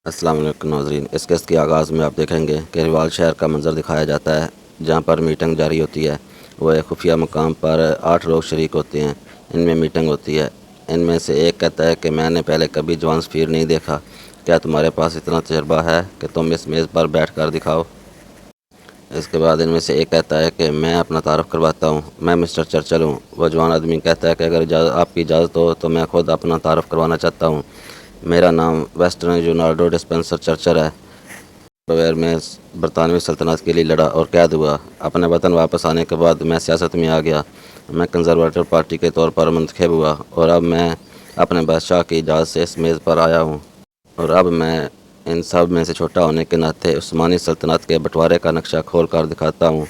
السلام علیکم ناظرین، اس قسط کے آغاز میں آپ دیکھیں گے کہ روال شہر کا منظر دکھایا جاتا ہے جہاں پر میٹنگ جاری ہوتی ہے۔ وہ ایک خفیہ مقام پر 8 لوگ شریک ہوتے ہیں۔ ان میں میٹنگ ہوتی ہے۔ ان میں سے ایک کہتا ہے کہ میں نے پہلے کبھی جوان سفیر نہیں دیکھا، کیا تمہارے پاس اتنا تجربہ ہے کہ تم اس میز پر بیٹھ کر دکھاؤ؟ اس کے بعد ان میں سے ایک کہتا ہے کہ میں اپنا تعارف کرواتا ہوں، میں مسٹر چرچل ہوں۔ وہ جوان آدمی کہتا ہے کہ اگر آپ کی اجازت ہو تو میں خود اپنا تعارف کروانا چاہتا ہوں۔ میرا نام ویسٹرن یونارڈو ڈسپنسر چرچر ہے۔ بغیر میں برطانوی سلطنت کے لیے لڑا اور قید ہوا۔ اپنے وطن واپس آنے کے بعد میں سیاست میں آ گیا۔ میں کنزرویٹو پارٹی کے طور پر منتخب ہوا اور اب میں اپنے بادشاہ کی اجازت سے اس میز پر آیا ہوں، اور اب میں ان سب میں سے چھوٹا ہونے کے ناطے عثمانی سلطنت کے بٹوارے کا نقشہ کھول کر دکھاتا ہوں۔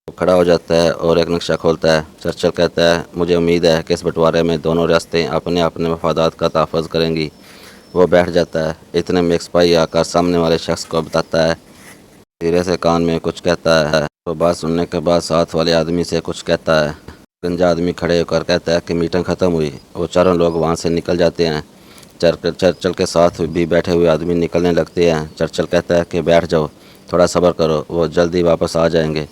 وہ کھڑا ہو جاتا ہے اور ایک نقشہ کھولتا ہے۔ چرچل کہتا ہے، مجھے امید ہے کہ اس بٹوارے میں دونوں ریاستیں اپنے اپنے مفادات کا تحفظ کریں گی۔ وہ بیٹھ جاتا ہے۔ اتنے میں ایک سپاہی آ کر سامنے والے شخص کو بتاتا ہے، دھیرے سے کان میں کچھ کہتا ہے۔ وہ بات سننے کے بعد ساتھ والے آدمی سے کچھ کہتا ہے۔ گنجا آدمی کھڑے ہو کر کہتا ہے کہ میٹنگ ختم ہوئی۔ وہ چاروں لوگ وہاں سے نکل جاتے ہیں۔ چرچل کے ساتھ بھی بیٹھے ہوئے آدمی نکلنے لگتے ہیں۔ چرچل کہتا ہے کہ بیٹھ جاؤ، تھوڑا صبر کرو، وہ جلدی واپس آ جائیں گے۔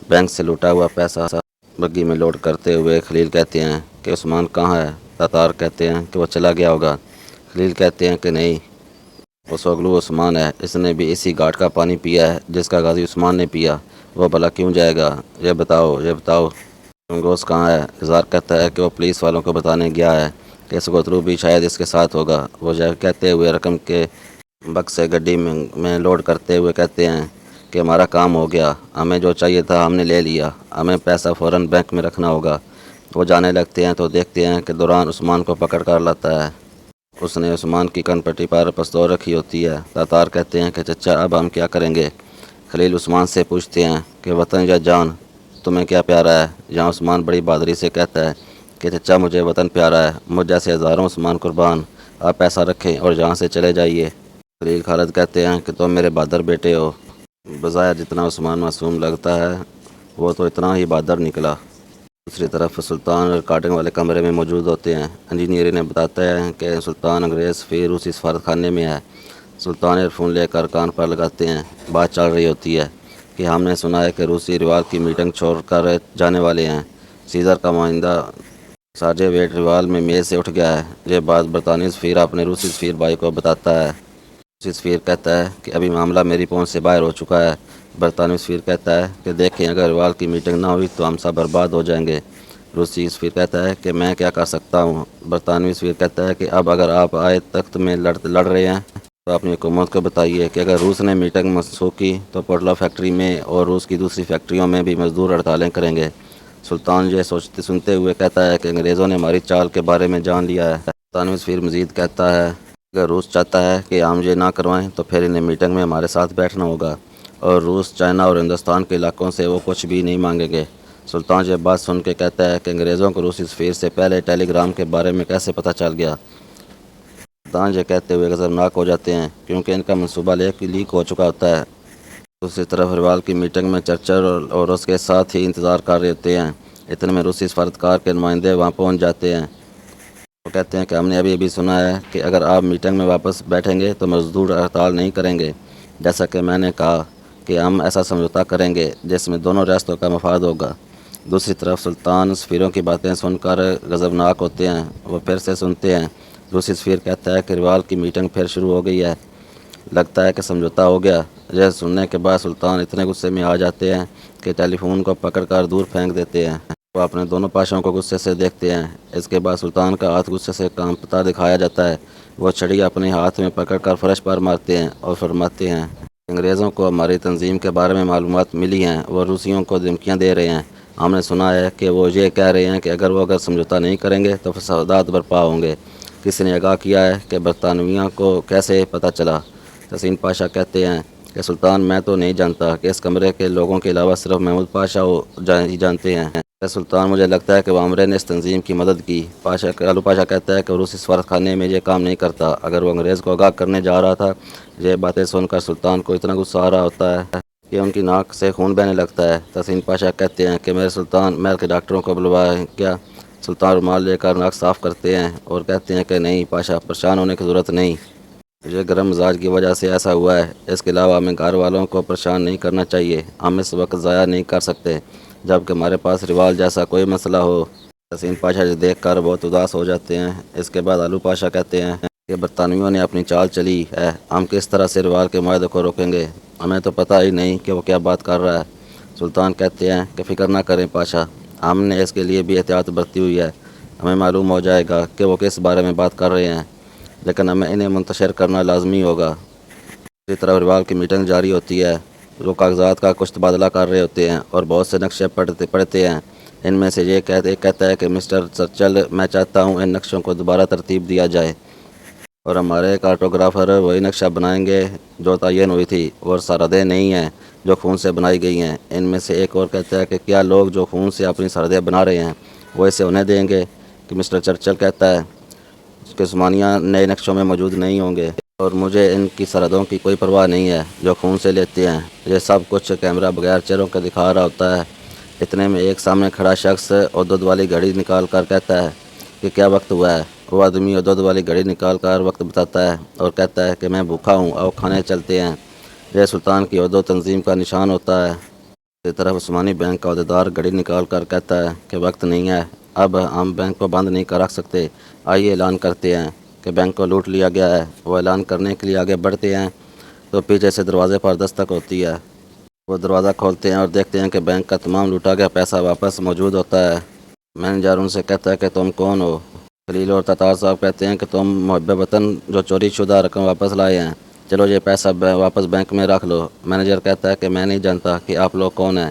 بینک سے لوٹا ہوا پیسہ بگی میں لوڈ کرتے ہوئے خلیل کہتے ہیں کہ عثمان کہاں ہے؟ تاتار کہتے ہیں کہ وہ چلا گیا ہوگا۔ خلیل کہتے ہیں کہ نہیں، وہ سوگلو عثمان ہے، اس نے بھی اسی گھاٹ کا پانی پیا ہے جس کا غازی عثمان نے پیا۔ وہ بھلا کیوں جائے گا؟ یہ بتاؤ چنگوز کہاں ہے؟ ہزار کہتا ہے کہ وہ پولیس والوں کو بتانے گیا ہے کہ سگوترو بھی شاید اس کے ساتھ ہوگا۔ وہ کہتے ہوئے رقم کے بکسے گڈی میں لوڈ کرتے ہوئے کہتے ہیں کہ ہمارا کام ہو گیا، ہمیں جو چاہیے تھا ہم نے لے لیا، ہمیں پیسہ فوراً بینک میں رکھنا ہوگا۔ وہ جانے لگتے ہیں تو دیکھتے ہیں کہ دوران عثمان کو پکڑ کر لاتا ہے۔ اس نے عثمان کی کن پٹی پر پستول رکھی ہوتی ہے۔ تاتار کہتے ہیں کہ چچا اب ہم کیا کریں گے؟ خلیل عثمان سے پوچھتے ہیں کہ وطن یا جان تمہیں کیا پیارا ہے؟ جہاں عثمان بڑی بہادری سے کہتا ہے کہ چچا مجھے وطن پیارا ہے، مجھ جیسے ہزاروں عثمان قربان، آپ پیسہ رکھیں اور جہاں سے چلے جائیے۔ خلیل خالد کہتے ہیں کہ تم میرے بہادر بیٹے ہو۔ بظاہر جتنا عثمان معصوم لگتا ہے وہ تو اتنا ہی بہادر نکلا۔ دوسری طرف سلطان ریکارڈنگ والے کمرے میں موجود ہوتے ہیں۔ انجینئر انہیں بتاتا ہے کہ سلطان انگریز سفیر روسی سفارت خانے میں ہے۔ سلطان ایئر فون لے کر کان پر لگاتے ہیں۔ بات چل رہی ہوتی ہے کہ ہم نے سنا ہے کہ روسی ریوال کی میٹنگ چھوڑ کر جانے والے ہیں۔ سیزر کا نمائندہ سارجے ویٹ ریوال میں میز سے اٹھ گیا ہے۔ یہ بات برطانوی سفیر اپنے روسی سفیر بھائی کو بتاتا ہے۔ روسی سفیر کہتا ہے کہ ابھی معاملہ میری پہنچ سے باہر ہو چکا ہے۔ برطانوی سفیر کہتا ہے کہ دیکھیں اگر ریوال کی میٹنگ نہ ہوئی تو ہم سب برباد ہو جائیں گے۔ روسی سفیر کہتا ہے کہ میں کیا کر سکتا ہوں؟ برطانوی سفیر کہتا ہے کہ اب اگر آپ آئے تخت میں لڑ رہے ہیں تو اپنی حکومت کو بتائیے کہ اگر روس نے میٹنگ منسوخ کی تو پوٹلا فیکٹری میں اور روس کی دوسری فیکٹریوں میں بھی مزدور ہڑتالیں کریں گے۔ سلطان یہ سنتے ہوئے کہتا ہے کہ انگریزوں نے ہماری چال کے بارے میں جان لیا ہے۔ برطانوی سفیر مزید کہتا ہے اگر روس چاہتا ہے کہ ہم یہ نہ کروائیں تو پھر انہیں میٹنگ میں ہمارے ساتھ بیٹھنا ہوگا، اور روس، چائنا اور ہندوستان کے علاقوں سے وہ کچھ بھی نہیں مانگیں گے۔ سلطان یہ بات سن کے کہتا ہے کہ انگریزوں کو روسی سفیر سے پہلے ٹیلی گرام کے بارے میں کیسے پتہ چل گیا؟ سلطان یہ کہتے ہوئے غضبناک ہو جاتے ہیں کیونکہ ان کا منصوبہ لیک ہو چکا ہوتا ہے۔ دوسری طرف ریوال کی میٹنگ میں چرچل اور اس کے ساتھ ہی انتظار کر رہے ہوتے ہیں۔ اتنے میں روسی سفارتکار کے نمائندے وہاں پہنچ جاتے ہیں۔ وہ کہتے ہیں کہ ہم نے ابھی سنا ہے کہ اگر آپ میٹنگ میں واپس بیٹھیں گے تو مزدور ہڑتال نہیں کریں گے، جیسا کہ میں نے کہا کہ ہم ایسا سمجھوتا کریں گے جس میں دونوں ریاستوں کا مفاد ہوگا۔ دوسری طرف سلطان سفیروں کی باتیں سن کر غضبناک ہوتے ہیں۔ وہ پھر سے سنتے ہیں۔ روسی سفیر کہتا ہے کہ ریوال کی میٹنگ پھر شروع ہو گئی ہے، لگتا ہے کہ سمجھوتا ہو گیا۔ یہ سننے کے بعد سلطان اتنے غصے میں آ جاتے ہیں کہ ٹیلی فون کو پکڑ کر دور پھینک دیتے ہیں۔ وہ اپنے دونوں پاشاؤں کو غصے سے دیکھتے ہیں۔ اس کے بعد سلطان کا ہاتھ غصے سے کانپتا دکھایا جاتا ہے۔ وہ چھڑی اپنے ہاتھ میں پکڑ کر فرش پر مارتے ہیں اور فرماتے ہیں انگریزوں کو ہماری تنظیم کے بارے میں معلومات ملی ہیں، وہ روسیوں کو دھمکیاں دے رہے ہیں۔ ہم نے سنا ہے کہ وہ یہ کہہ رہے ہیں کہ اگر سمجھوتا نہیں کریں گے تو فسادات برپا ہوں گے۔ کسی نے آگاہ کیا ہے کہ برطانویوں کو کیسے پتہ چلا؟ تحسین پاشا کہتے ہیں کہ سلطان میں تو نہیں جانتا کہ اس کمرے کے لوگوں کے علاوہ صرف محمود پاشا ہی جانتے ہیں۔ سلطان مجھے لگتا ہے کہ عامرے نے اس تنظیم کی مدد کی۔ آلو پاشا کہتا ہے کہ روسی سفارت خانے میں یہ کام نہیں کرتا۔ اگر وہ انگریز کو آگاہ کرنے جا رہا تھا۔ یہ باتیں سن کر سلطان کو اتنا غصہ آ رہا ہوتا ہے کہ ان کی ناک سے خون بہنے لگتا ہے۔ تحسین پاشا کہتے ہیں کہ میرے سلطان محل کے ڈاکٹروں کو بلوائیں کیا؟ سلطان رومال لے کر ناک صاف کرتے ہیں اور کہتے ہیں کہ نہیں پاشا، پریشان ہونے کی ضرورت نہیں۔ یہ گرم مزاج کی وجہ سے ایسا ہوا ہے، اس کے علاوہ ہمیں گھر والوں کو پریشان نہیں کرنا چاہیے، ہم اس وقت ضائع نہیں کر سکتے جب کہ ہمارے پاس روال جیسا کوئی مسئلہ ہو۔ تسین پاشا جی دیکھ کر بہت اداس ہو جاتے ہیں۔ اس کے بعد آلو پاشا کہتے ہیں کہ برطانویوں نے اپنی چال چلی ہے، ہم کس طرح سے روال کے معاہدے کو روکیں گے، ہمیں تو پتہ ہی نہیں کہ وہ کیا بات کر رہا ہے۔ سلطان کہتے ہیں کہ فکر نہ کریں پاشا، ہم نے اس کے لیے بھی احتیاط برتی ہوئی ہے، ہمیں معلوم ہو جائے گا کہ وہ کس بارے میں بات کر رہے ہیں، لیکن ہمیں انہیں منتشر کرنا لازمی ہوگا۔ اسی طرح روال کی میٹنگ جاری ہوتی ہے، وہ کاغذات کا کچھ تبادلہ کر رہے ہوتے ہیں اور بہت سے نقشے پڑھتے ہیں۔ ان میں سے یہ کہتا ہے کہ مسٹر چرچل، میں چاہتا ہوں ان نقشوں کو دوبارہ ترتیب دیا جائے اور ہمارے کارٹوگرافر وہی نقشہ بنائیں گے جو تعین ہوئی تھی، اور سرحدیں نہیں ہیں جو خون سے بنائی گئی ہیں۔ ان میں سے ایک اور کہتا ہے کہ کیا لوگ جو خون سے اپنی سرحدیں بنا رہے ہیں وہ اسے انہیں دیں گے؟ کہ مسٹر چرچل کہتا ہے کہ عثمانیہ نئے نقشوں میں موجود نہیں ہوں گے اور مجھے ان کی سرحدوں کی کوئی پرواہ نہیں ہے جو خون سے لیتے ہیں۔ یہ سب کچھ کیمرہ بغیر چہروں کے دکھا رہا ہوتا ہے۔ اتنے میں ایک سامنے کھڑا شخص عدد والی گھڑی نکال کر کہتا ہے کہ کیا وقت ہوا ہے؟ وہ آدمی عدد والی گھڑی نکال کر وقت بتاتا ہے اور کہتا ہے کہ میں بھوکا ہوں، آؤ کھانے چلتے ہیں۔ یہ سلطان کی عدد و تنظیم کا نشان ہوتا ہے۔ اسی طرف عثمانی بینک کا عہدیدار گھڑی نکال کر کہتا ہے کہ وقت نہیں ہے، اب ہم بینک کو بند نہیں کر رکھ سکتے، آئیے اعلان کرتے ہیں کہ بینک کو لوٹ لیا گیا ہے۔ وہ اعلان کرنے کے لیے آگے بڑھتے ہیں تو پیچھے سے دروازے پر دستک ہوتی ہے۔ وہ دروازہ کھولتے ہیں اور دیکھتے ہیں کہ بینک کا تمام لوٹا گیا پیسہ واپس موجود ہوتا ہے۔ مینیجر ان سے کہتا ہے کہ تم کون ہو؟ خلیل اور تتار صاحب کہتے ہیں کہ تم محب وطن جو چوری شدہ رقم واپس لائے ہیں، چلو یہ پیسہ واپس بینک میں رکھ لو۔ مینیجر کہتا ہے کہ میں نہیں جانتا کہ آپ لوگ کون ہیں،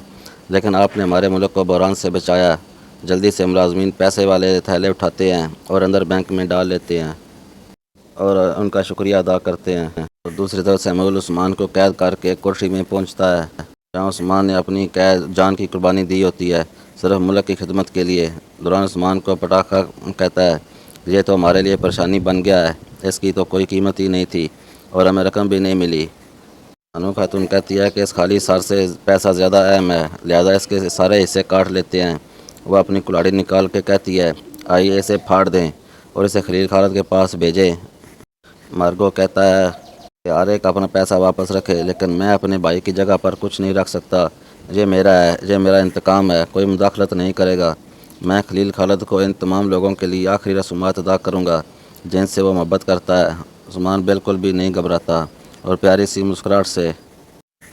لیکن آپ نے ہمارے ملک کو بحران سے بچایا۔ جلدی سے ملازمین پیسے والے تھیلے اٹھاتے ہیں اور اندر بینک میں ڈال لیتے ہیں اور ان کا شکریہ ادا کرتے ہیں۔ اور دوسری طرف سیموئل عثمان کو قید کر کے کوٹھی میں پہنچتا ہے جہاں عثمان نے اپنی جان کی قربانی دی ہوتی ہے صرف ملک کی خدمت کے لیے۔ دوران عثمان کو پٹاخہ کہتا ہے یہ تو ہمارے لیے پریشانی بن گیا ہے، اس کی تو کوئی قیمت ہی نہیں تھی اور ہمیں رقم بھی نہیں ملی۔ انو خاتون کہتی ہے کہ اس خالی سر سے پیسہ زیادہ اہم ہے، لہذا اس کے سارے حصے کاٹ لیتے ہیں۔ وہ اپنی کلاڑی نکال کے کہتی ہے آئیے اسے پھاڑ دیں اور اسے خلیل خالد کے پاس بھیجیں۔ مارگو کہتا ہے کہ ہر ایک اپنا پیسہ واپس رکھے، لیکن میں اپنے بھائی کی جگہ پر کچھ نہیں رکھ سکتا، یہ میرا ہے، یہ میرا انتقام ہے، کوئی مداخلت نہیں کرے گا۔ میں خلیل خالد کو ان تمام لوگوں کے لیے آخری رسومات ادا کروں گا جن سے وہ محبت کرتا ہے۔ عثمان بالکل بھی نہیں گھبراتا اور پیاری سی مسکراہٹ سے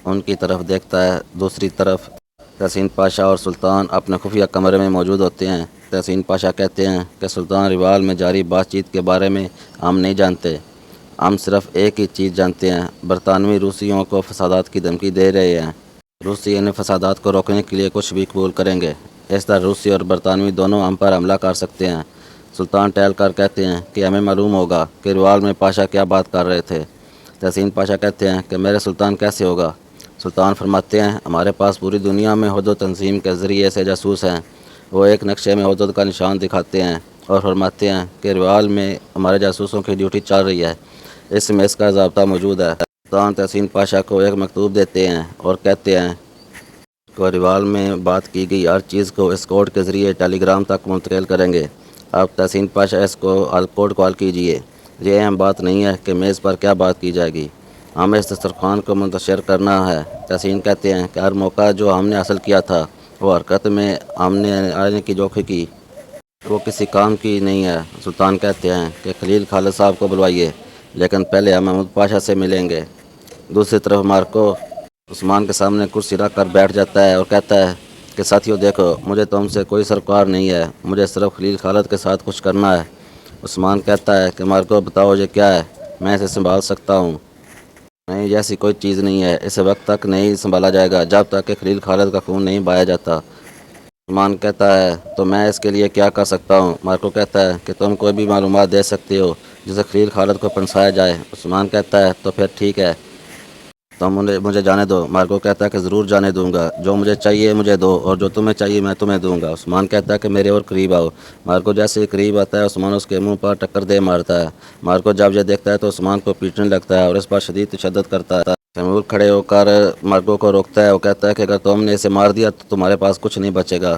ان کی طرف دیکھتا ہے۔ دوسری طرف تحسین پاشا اور سلطان اپنے خفیہ کمرے میں موجود ہوتے ہیں۔ تحسین پاشا کہتے ہیں کہ سلطان روال میں جاری بات چیت کے بارے میں ہم نہیں جانتے، ہم صرف ایک ہی چیز جانتے ہیں، برطانوی روسیوں کو فسادات کی دھمکی دے رہے ہیں، روسی ان فسادات کو روکنے کے لیے کچھ بھی قبول کریں گے، اس طرح روسی اور برطانوی دونوں ہم پر حملہ کر سکتے ہیں۔ سلطان ٹہل کر کہتے ہیں کہ ہمیں معلوم ہوگا کہ روال میں پاشا کیا بات کر رہے تھے۔ تحسین پاشا کہتے ہیں کہ میرے سلطان کیسے ہوگا؟ سلطان فرماتے ہیں ہمارے پاس پوری دنیا میں حدود تنظیم کے ذریعے سے جاسوس ہیں۔ وہ ایک نقشے میں حدود کا نشان دکھاتے ہیں اور فرماتے ہیں کہ روال میں ہمارے جاسوسوں کی ڈیوٹی چل رہی ہے، اس میں اس کا ضابطہ موجود ہے۔ سلطان تحسین پاشا کو ایک مکتوب دیتے ہیں اور کہتے ہیں کہ روال میں بات کی گئی ہر چیز کو اس کوڈ کے ذریعے ٹیلی گرام تک منتقل کریں گے۔ آپ تحسین پاشا اس کوڈ کو حل کیجیے۔ یہ اہم بات نہیں ہے کہ میز پر کیا بات کی جائے گی، ہمیں اس دسترخوان کو منتشر کرنا ہے۔ تحسین کہتے ہیں کہ ہر موقع جو ہم نے حاصل کیا تھا وہ حرکت میں ہم نے آنے کی جوکھی کی، وہ کسی کام کی نہیں ہے۔ سلطان کہتے ہیں کہ خلیل خالد صاحب کو بلوائیے، لیکن پہلے ہم محمود پاشا سے ملیں گے۔ دوسری طرف مارکو عثمان کے سامنے کرسی رکھ کر بیٹھ جاتا ہے اور کہتا ہے کہ ساتھیو دیکھو، مجھے تم سے کوئی سروکار نہیں ہے، مجھے صرف خلیل خالد کے ساتھ کچھ کرنا ہے۔ عثمان کہتا ہے کہ مارکو بتاؤ یہ کیا ہے، میں اسے سنبھال سکتا ہوں۔ نہیں، ایسی کوئی چیز نہیں ہے، اسے وقت تک نہیں سنبھالا جائے گا جب تک کہ خلیل خالد کا خون نہیں بہایا جاتا۔ عثمان کہتا ہے تو میں اس کے لیے کیا کر سکتا ہوں؟ مارکو کہتا ہے کہ تم کوئی بھی معلومات دے سکتے ہو جسے خلیل خالد کو پھنسایا جائے۔ عثمان کہتا ہے تو پھر ٹھیک ہے، تم مجھے جانے دو۔ مارکو کہتا ہے کہ ضرور جانے دوں گا، جو مجھے چاہیے مجھے دو اور جو تمہیں چاہیے میں تمہیں دوں گا۔ عثمان کہتا ہے کہ میرے اور قریب آؤ۔ مارکو جیسے ہی قریب آتا ہے عثمان اس کے منہ پر ٹکر دے مارتا ہے۔ مارکو جب یہ دیکھتا ہے تو عثمان کو پیٹنے لگتا ہے اور اس پر شدید تشدد کرتا ہے۔ سیموئل کھڑے ہو کر مارکو کو روکتا ہے، وہ کہتا ہے کہ اگر تم نے اسے مار دیا تو تمہارے پاس کچھ نہیں بچے گا۔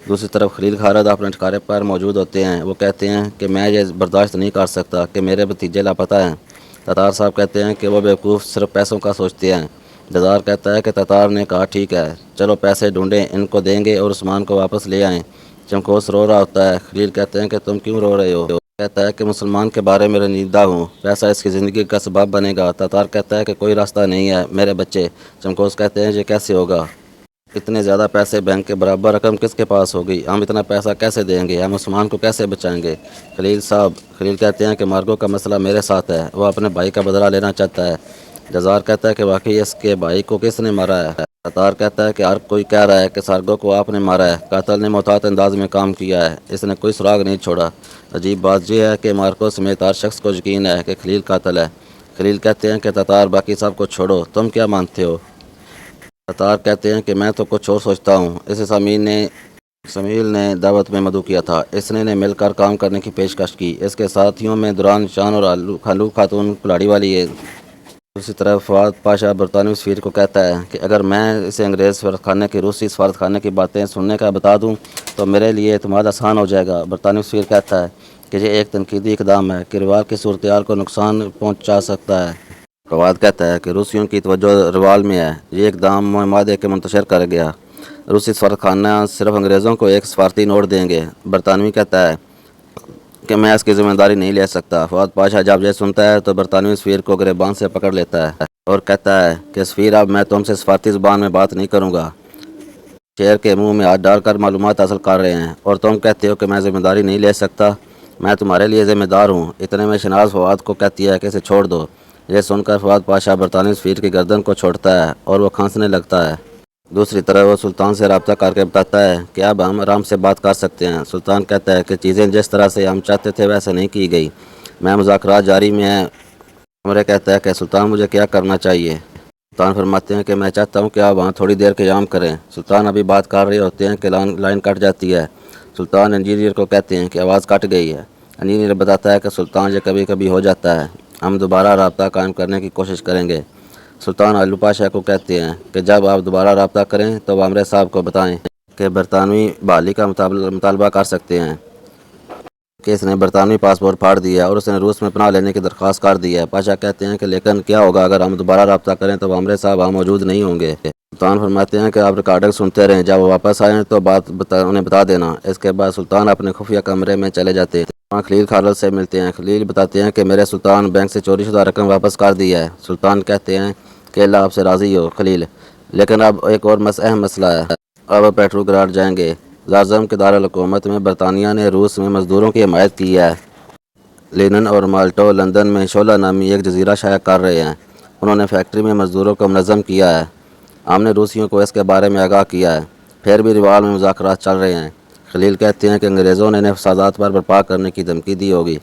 دوسری طرف خلیل خالد اپنے ٹھکانے پر موجود ہوتے ہیں۔ وہ کہتے ہیں کہ میں یہ برداشت نہیں کر سکتا کہ میرے بھتیجے لاپتہ ہیں، تتار صاحب کہتے ہیں کہ وہ بیوقوف صرف پیسوں کا سوچتے ہیں۔ جزار کہتا ہے کہ تتار نے کہا ٹھیک ہے، چلو پیسے ڈھونڈیں، ان کو دیں گے اور عثمان کو واپس لے آئیں۔ چمکوس رو رہا ہوتا ہے۔ خلیل کہتے ہیں کہ تم کیوں رو رہے ہو؟ کہتا ہے کہ مسلمان کے بارے میں رنجیدہ ہوں، پیسہ اس کی زندگی کا سبب بنے گا۔ تتار کہتا ہے کہ کوئی راستہ نہیں ہے میرے بچے۔ چمکوس کہتے ہیں یہ کیسے ہوگا؟ اتنے زیادہ پیسے بینک کے برابر رقم کس کے پاس ہوگی؟ ہم اتنا پیسہ کیسے دیں گے؟ ہم عثمان کو کیسے بچائیں گے؟ خلیل کہتے ہیں کہ مارگو کا مسئلہ میرے ساتھ ہے، وہ اپنے بھائی کا بدلہ لینا چاہتا ہے۔ جزار کہتا ہے کہ واقعی اس کے بھائی کو کس نے مارا ہے؟ تتار کہتا ہے کہ ہر کوئی کہہ رہا ہے کہ سارگو کو آپ نے مارا ہے، قاتل نے محتاط انداز میں کام کیا ہے، اس نے کوئی سراغ نہیں چھوڑا۔ عجیب بات یہ ہے کہ مارکو سمیت ہر شخص کو یقین ہے کہ خلیل قاتل ہے۔ خلیل کہتے ہیں کہ تتار باقی سب کو چھوڑو، تم کیا مانتے ہو؟ تتار کہتے ہیں کہ میں تو کچھ اور سوچتا ہوں۔ اسے سمیل نے دعوت میں مدعو کیا تھا، اس نے مل کر کام کرنے کی پیشکش کی۔ اس کے ساتھیوں میں دوران شان اور خالو خاتون کلاڑی والی ہے۔ دوسری طرف فواد پاشا برطانوی سفیر کو کہتا ہے کہ اگر میں اسے انگریز سفارتخانے کی روسی سفارتخانے کی باتیں سننے کا بتا دوں تو میرے لیے اعتماد آسان ہو جائے گا۔ برطانوی سفیر کہتا ہے کہ یہ ایک تنقیدی اقدام ہے کہ روال کی صورتحال کو نقصان پہنچا سکتا ہے۔ فواد کہتا ہے کہ روسیوں کی توجہ روال میں ہے، یہ اقدام معاہدے کے منتشر کر گیا، روسی سفارتخانہ صرف انگریزوں کو ایک سفارتی نوٹ دیں گے۔ برطانوی کہتا ہے کہ میں اس کی ذمہ داری نہیں لے سکتا۔ فواد پاشا جب یہ سنتا ہے تو برطانوی سفیر کو گریبان سے پکڑ لیتا ہے اور کہتا ہے کہ سفیر اب میں تم سے سفارتی زبان میں بات نہیں کروں گا، شیر کے منہ میں ہاتھ ڈال کر معلومات حاصل کر رہے ہیں اور تم کہتے ہو کہ میں ذمہ داری نہیں لے سکتا، میں تمہارے لیے ذمہ دار ہوں۔ اتنے میں شناز فواد کو کہتی ہے کہ اسے چھوڑ دو۔ یہ سن کر فواد پاشا برطانوی سفیر کی گردن کو چھوڑتا ہے اور وہ کھانسنے لگتا ہے۔ دوسری طرف وہ سلطان سے رابطہ کر کے بتاتا ہے کہ اب ہم آرام سے بات کر سکتے ہیں۔ سلطان کہتا ہے کہ چیزیں جس طرح سے ہم چاہتے تھے ویسے نہیں کی گئی، میں مذاکرات جاری میں ہیں۔ عمرے کہتا ہے کہ سلطان مجھے کیا کرنا چاہیے؟ سلطان فرماتے ہیں کہ میں چاہتا ہوں کہ آپ وہاں تھوڑی دیر قیام کریں۔ سلطان ابھی بات کر رہے ہوتے ہیں کہ لائن کٹ جاتی ہے۔ سلطان انجینئر کو کہتے ہیں کہ آواز کٹ گئی ہے۔ انجینئر بتاتا ہے کہ سلطان یہ کبھی کبھی ہو جاتا ہے، ہم دوبارہ رابطہ قائم کرنے کی کوشش کریں گے۔ سلطان علو پاشا کو کہتے ہیں کہ جب آپ دوبارہ رابطہ کریں تو عمرے صاحب کو بتائیں کہ برطانوی بحالی کا مطالبہ کر سکتے ہیں کہ اس نے برطانوی پاسپورٹ پھاڑ دیا اور اس نے روس میں پناہ لینے کی درخواست کر دی ہے۔ پاشا کہتے ہیں کہ لیکن کیا ہوگا اگر ہم دوبارہ رابطہ کریں تو عمرے صاحب وہاں موجود نہیں ہوں گے۔ سلطان فرماتے ہیں کہ آپ ریکارڈنگ سنتے رہیں، جب وہ واپس آئیں تو انہیں بتا دینا۔ اس کے بعد سلطان اپنے خفیہ کمرے میں چلے جاتے ہیں۔ وہاں خلیل خالد سے ملتے ہیں۔ خلیل بتاتے ہیں کہ میرے سلطان بینک سے چوری شدہ رقم واپس کر دی ہے۔ سلطان کہتے ہیں کہ اللہ آپ سے راضی ہو خلیل، لیکن اب ایک اور اہم مسئلہ ہے، اب پیٹروگراڈ جائیں گے۔ زارزم کے دارالحکومت میں برطانیہ نے روس میں مزدوروں کی حمایت کی ہے۔ لینن اور مالٹو لندن میں شعلہ نامی ایک جزیرہ شائع کر رہے ہیں، انہوں نے فیکٹری میں مزدوروں کو منظم کیا ہے۔ ہم نے روسیوں کو اس کے بارے میں آگاہ کیا ہے، پھر بھی روال میں مذاکرات چل رہے ہیں۔ خلیل کہتے ہیں کہ انگریزوں نے انہیں فسادات پر برپا کرنے کی دھمکی دی ہوگی۔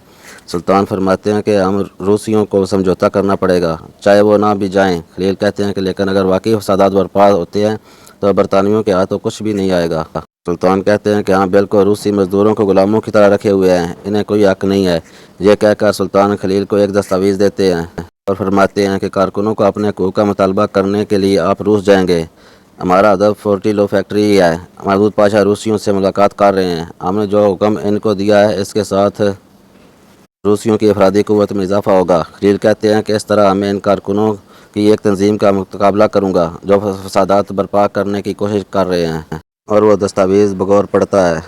سلطان فرماتے ہیں کہ ہم روسیوں کو سمجھوتہ کرنا پڑے گا، چاہے وہ نہ بھی جائیں۔ خلیل کہتے ہیں کہ لیکن اگر واقعی فسادات برپا ہوتے ہیں تو برطانویوں کے ہاتھوں کچھ بھی نہیں آئے گا۔ سلطان کہتے ہیں کہ ہاں بالکل، روسی مزدوروں کو غلاموں کی طرح رکھے ہوئے ہیں، انہیں کوئی حق نہیں ہے۔ یہ کہہ کر سلطان خلیل کو ایک دستاویز دیتے ہیں اور فرماتے ہیں کہ کارکنوں کو اپنے حقوق کا مطالبہ کرنے کے لیے آپ روس جائیں گے۔ ہمارا ہدف فورٹی لو فیکٹری ہے۔ محمود پاشا روسیوں سے ملاقات کر رہے ہیں، ہم نے جو حکم ان کو دیا ہے اس کے ساتھ روسیوں کی افرادی قوت میں اضافہ ہوگا۔ خلیل کہتے ہیں کہ اس طرح میں ان کارکنوں کی ایک تنظیم کا مقابلہ کروں گا جو فسادات برپا کرنے کی کوشش کر رہے ہیں، اور وہ دستاویز بغور پڑھتا ہے۔